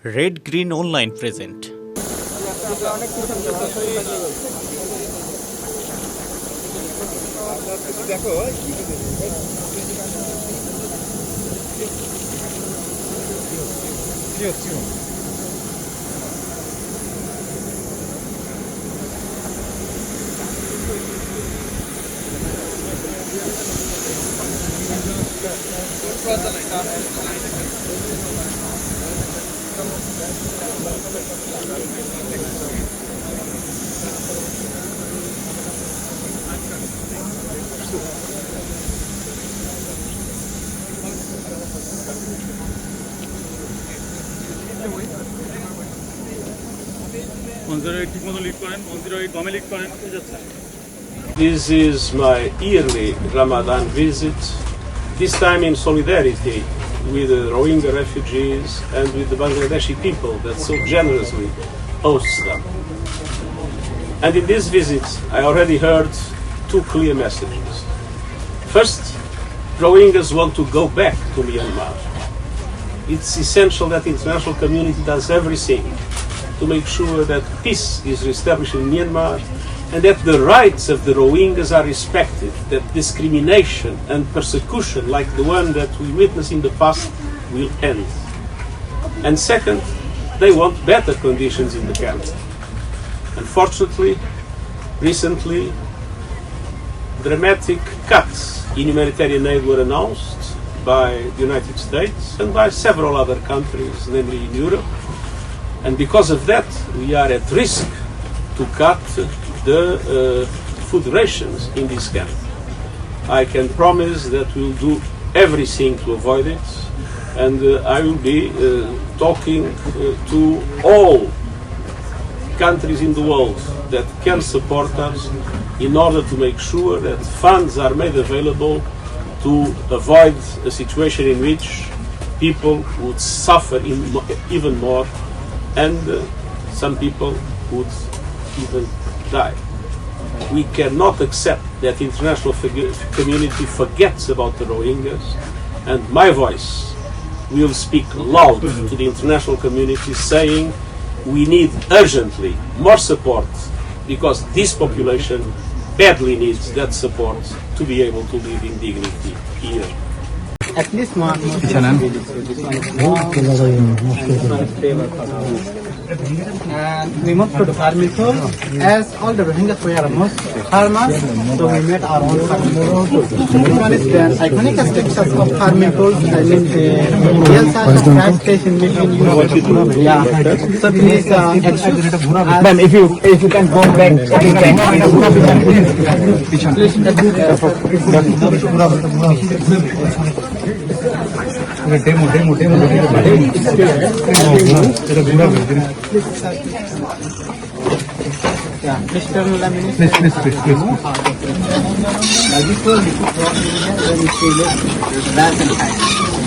Red Green Online present. This is my yearly Ramadan visit, this time in solidarity with the Rohingya refugees and with the Bangladeshi people that so generously hosts them. And in this visit, I already heard two clear messages. First, Rohingyas want to go back to Myanmar. It's essential that the international community does everything to make sure that peace is reestablished in Myanmar and that the rights of the Rohingyas are respected, that discrimination and persecution like the one that we witnessed in the past will end. And second, they want better conditions in the camp. Unfortunately, recently, dramatic cuts in humanitarian aid were announced by the United States and by several other countries, namely in Europe. And because of that, we are at risk to cut the food rations in this camp. I can promise that we'll do everything to avoid it, and I will be talking to all countries in the world that can support us in order to make sure that funds are made available to avoid a situation in which people would suffer even more and some people would even die. We cannot accept that the international community forgets about the Rohingyas, and my voice will speak loud to the international community saying we need urgently more support because this population badly needs that support to be able to live in dignity here. At least one. And we moved to the farming tool. As all the Rohingyas were most farmers, so we made our own farming tool. This one is the iconic aspects of farming tools. I mean, the real size station between you. Yeah. So please, ma'am, if you can go back, yeah, Mr. Lamini. please. This was when we see it back and side.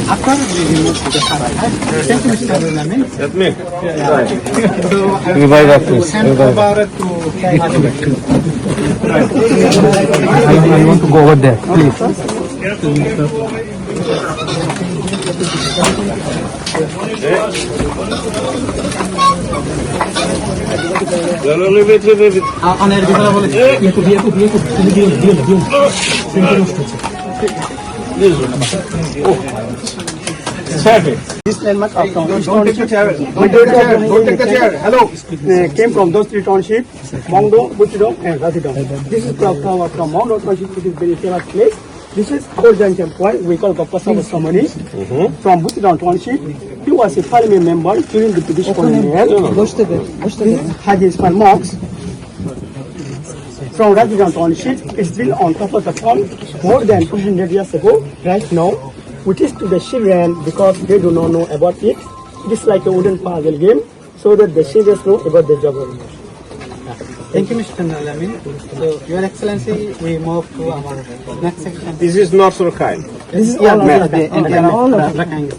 After we remove the side, thank you, Mr. Lamini. That's me. So Revive that, please. hand over to I want to go over there, please. অনেক বিফলা বলে This landmark of don't take the chair. Don't take the chair. Hello. Came from those three townships: Mongdo, Butidong, and Ratidong. This is from Mongdo township, which is very famous place. This is old junction point. We call Gopasava ceremony. From Butidong township, he was a parliament member during the British colonial. Had his monks. From Ratidong township, it's built on top of the pond more than 200 years ago. Right now, which is to the children because they do not know about it. It is like a wooden puzzle game so that the children know about the geography. Thank you, Mr. Nalamin. So, Your Excellency, we move to our next section. This is not so kind. This is all of the Rakhine.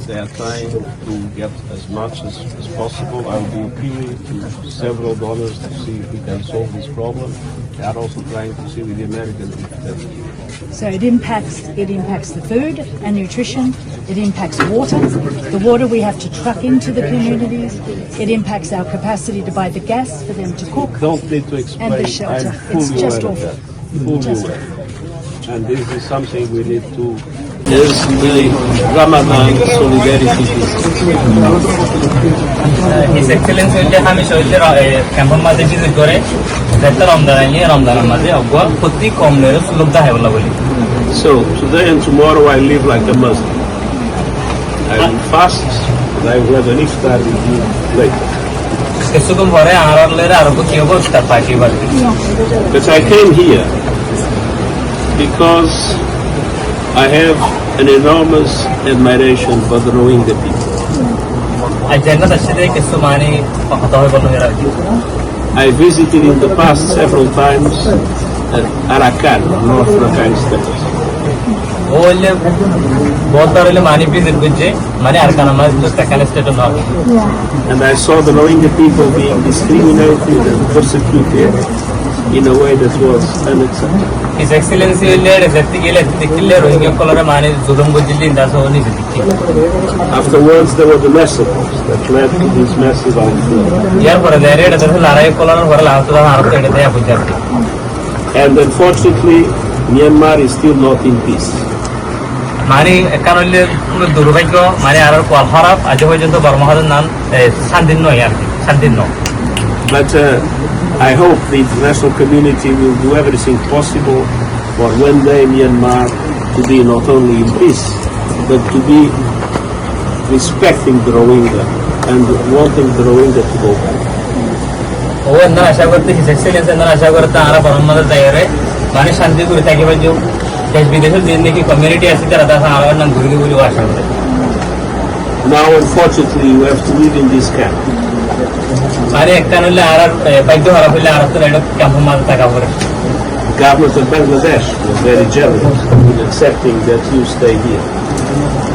They are trying to get as much as possible. I will be appealing to several donors to see if we can solve this problem. They are also trying to see with the Americans if that's. So it impacts the food and nutrition, it impacts water. The water we have to truck into the communities. It impacts our capacity to buy the gas for them to cook. Don't need to explain. And the shelter. I'm fully It's just aware of awful. that. Fully Just aware. And this is something we need to. There's the Ramadan solidarity. His Excellency হইলে হামেশা হইলে ক্যাম্পের মাঝে visit করে যাতে রমজানের মাঝে অগুয়া প্রতি কম নেই সুলভ দাহে বলা বলি So today and tomorrow I live like a Muslim. I will fast. I will have an iftar with you later. কিছুক্ষণ পরে আর কি হবো তার পার্টি বাড়বে But I came here because I have an enormous admiration for the Rohingya people. আর জান্নাত আসলে কিছু মানে কথা হয় বলো এর আর কি I visited in the past several times at Arakan, North Rakhine State. ও হইলে বহুতবার হইলে মানে ভিজিট করছে মানে আর কারণ আমার Rakhine state north And I saw the Rohingya people being discriminated and persecuted in a way that was unacceptable. His Excellency হইলে result গেলে দেখলে রোহিঙ্গা কলরে মানে জুলুম গজিলি দাস হনি দেখি Afterwards, there were the massacres that led to this massive outflow. ইয়ার পরে দেরে এটা তো লড়াই কলর পরে লাউত আর তো এটা দেয়া বুঝাতে And unfortunately, Myanmar is still not in peace. মানে কারণ হইলে পুরো দুর্ভাগ্য মানে আর কোয়াল খারাপ আজ পর্যন্ত বর্মহাদের নাম শান্তি নয় আর কি শান্তি নয় But I hope the international community will do everything possible for one day Myanmar to be not only in peace, but to be respecting the Rohingya and wanting the Rohingya to go back. ও না আশা করতে হিস excellence না আশা করতে আর বর্মহাদের দায়রে মানে শান্তি করে থাকিবে যে দেশ বিদেশের যে নাকি কমিউনিটি আছে তারা দাস আর নাম ঘুরে ঘুরে আশা করে Now, unfortunately, you have to live in this camp. মানে একটা হইলে আর বাধ্য হওয়া হইলে আর তো এটা ক্যাম্প মাঝে থাকা পড়ে The government of Bangladesh was very generous in accepting that you stay here.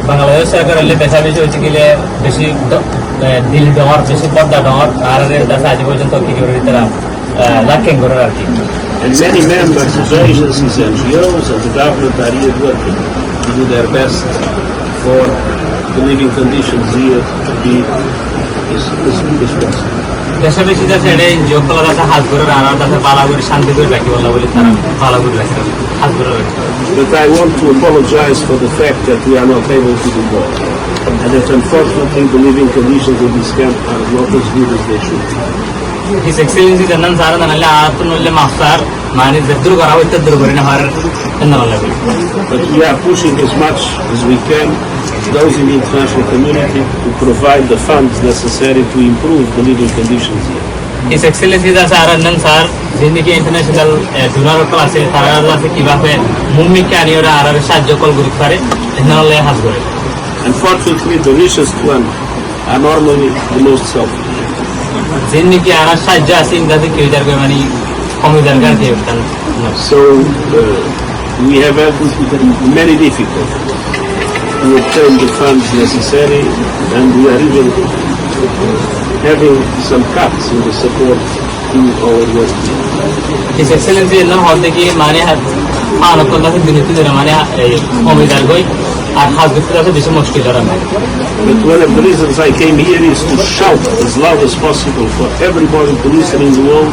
Bangladesh সরকার হইলে বেশা বেশি হচ্ছে গেলে বেশি দিল দেওয়ার বেশি পর্দা দেওয়ার আর দাস আজ পর্যন্ত কি করে তারা লাখেন করে আর কি And many members of agencies, NGOs, and the government are here working to do their best for the living conditions here to be as possible. দেশে বেশি দেশে এটা যোগ করা যাচ্ছে হাত করে আর দাসে পালা করে শান্তি করে রাখি বলা বলে তারা পালা করে রাখতে হাত করে রাখতে But I want to apologize for the fact that we are not able to do more. And that unfortunately the living conditions in this camp are not as good as they should be. His Excellency জানান sir জানালে আর তো নলে master মানে যদ্দূর করা হইতে দূর করে না হার এন্না লাগে But we are pushing as much as we can those in the international community to provide the funds necessary to improve the living conditions here. His Excellency da sir জানান স্যার জিন্দিগি ইন্টারন্যাশনাল ডোনার ক্লাসে তারা আছে কিভাবে ভূমিকা নিয়ে আর সাহায্য call করতে পারে এন্না লাগে হাত করে Unfortunately, the richest one are normally the most selfish. জিন্দিগি আর সাহায্য আছে ইন্দাতে কেউ যার মানে কমে যার কাছে So we have had many difficulties to obtain the funds necessary, and we are even having some cuts in the support to our work. His Excellency এন্না হল থেকে মানে আর কোন দাসে দিতে দেনা মানে কমে যার কই আর হাত দিতে আছে বেশি মুশকিল ধরা না But one of the reasons I came here is to shout as loud as possible for everybody to listen in the world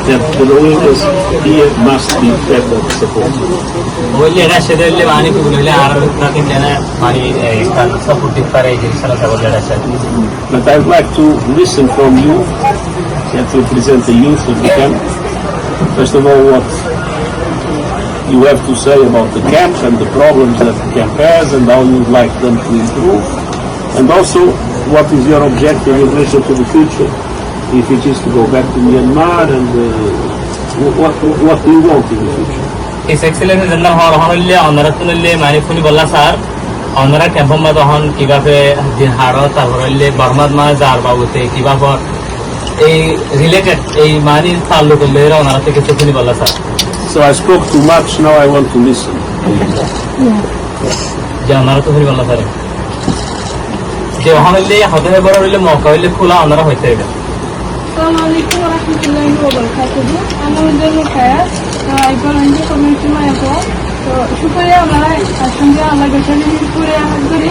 that the Rohingyas here must be better supported. বললে এটা সেটা হলে মানে কি বললে আর তাকে জানা মানে সাপোর্ট দিতে পারে যে সারা সাপোর্ট দেওয়া আছে But I'd like to listen from you that represent the youth of the camp. First of all, what you have to say about the camp and the problems that the camp has and how you would like them to improve. And also, what is your objective in relation to the future? If it is to go back to Myanmar and what do you want in the future? His Excellency জানা হলে অনারতনলে মানে funny বললা sir অনারা ক্যাম্পের মধ্যে হন কিভাবে দিন হাড় তারপর হলে বর্মাদ মা যার বাবুতে কিভাবে এই রিলেটেড এই মানে তাল্লুক হলে অনারা থেকে কিছু ফুনি বললা sir So I spoke too much, now I want to listen. যে অনারা তো ফুনি বললা স্যার যে হইলে হতে বড় হইলে মক্কা হইলে খোলা ওনারা হইতে এটা আসসালামু আলাইকুম ওয়া রাহমাতুল্লাহি ওয়া বারাকাতুহু আমি উজআপড একবার অন্য কমিউনিটি মায়া তো শুকরিয়া আমরা সঙ্গে আল্লাহ গেছেন করে আহার করি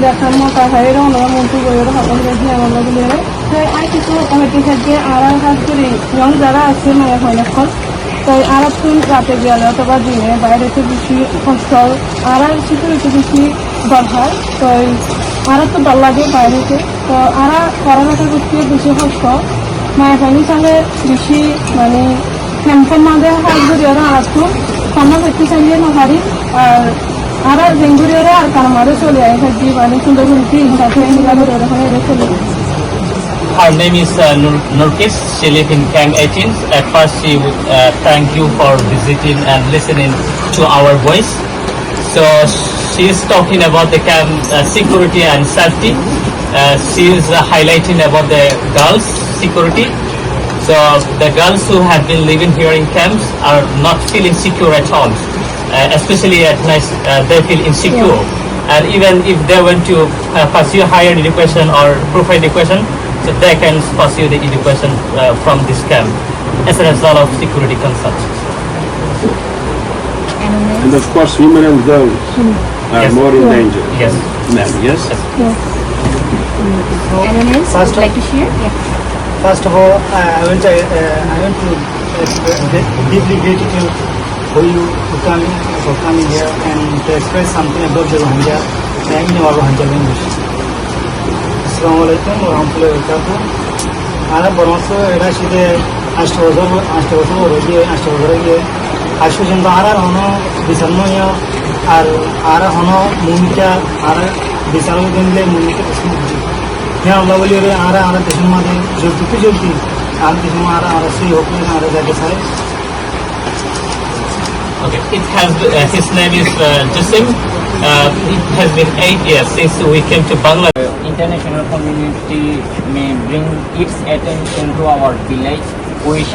দেখার মতো হয় ওনারা মন্ত্র করে হাতল গেছে আমরা বলে তাই আই কিছু হইতে থাকে আর হাত করি ইয়ং যারা আছে মায়া হয় না তাই আর একটু রাতে গেলে অথবা দিনে বাইরেতে বেশি কষ্ট আর সিকিউরিটি বেশি দরকার তাই আর তো ডর লাগে বাইরেতে তো আর পড়ালেখা করতে বেশি কষ্ট মায়া পানি চালে বেশি মানে ক্যাম্পের মাঝে হাত ধরে ওরা আর একটু সামনে করতে চাইলে না পারি আর বেঙ্গুরি ওরা আর কারো মাঝে চলে যায় থাকি মানে সুন্দর করে সাথে মিলানোর ওরকম এরা চলে যায় Her name is Nurkis. She lives in Camp 18. At first, she would thank you for visiting and listening to our voice. So she is talking about the camp security and safety. She is highlighting about the girls' security. So the girls who have been living here in camps are not feeling secure at all. Especially at night, they feel insecure. And even if they want to pursue higher education or profile education, so they can pursue the education from this camp as a result of security concerns. And of course, women and girls are Yes. more in danger Yes. than men, yes? Anyone else would like to share? Yeah. First of all, I want to deeply gratitude for you for coming here and to express something about the Rohingya in our Rohingya language. Assalamu alaikum wa rahmatullahi wa barakatuh. Ara bonso era shide ashtozo roje ashu janda ara hono bisanno ya ara hono mumika ara bisalo gendle mumika ismu ya Allah boli re ara deshma de jolti ara deshma ara sei hokme ara jaga sai. Okay, it has his name is Jasim. It has been 8 years since we came to Bangla. International community may bring its attention to our village, which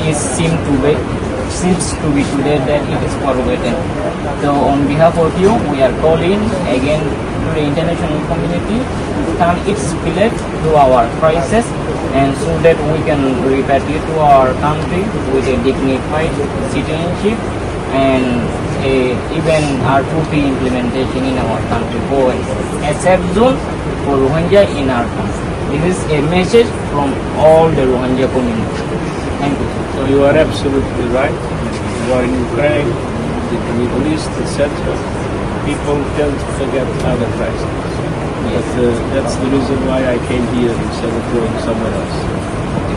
seems to be today that it is forgotten. So on behalf of you, we are calling again to the international community to turn its village to our crisis, and so that we can repatriate to our country with a dignified citizenship and even R2P implementation in our country, for a safe zone for Rohingya in our country. This is a message from all the Rohingya community. Thank you. So you are absolutely right. You are in Ukraine, in the Middle East, etc. People tend to forget other crises. Yes. But that's the reason why I came here instead of going somewhere else.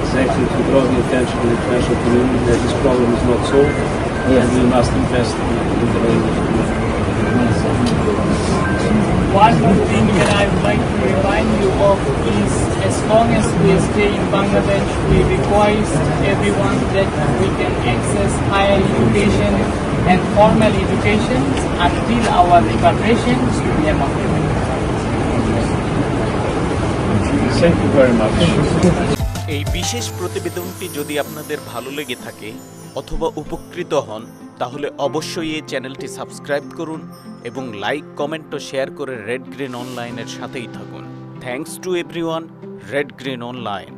Exactly to draw the attention of the international community that this problem is not solved. Yes. And we must invest in the language. One more thing that I would like to remind you of is, as long as we stay in Bangladesh, we request everyone that we can access higher education and formal education until our repatriation to Myanmar. Thank you very much. এই বিশেষ প্রতিবেদনটি যদি আপনাদের ভালো লেগে থাকে অথবা উপকৃত হন তাহলে অবশ্যই এই চ্যানেলটি সাবস্ক্রাইব করুন এবং লাইক, কমেন্ট ও শেয়ার করে রেড গ্রিন অনলাইনের সাথেই থাকুন। Thanks to everyone, red green online.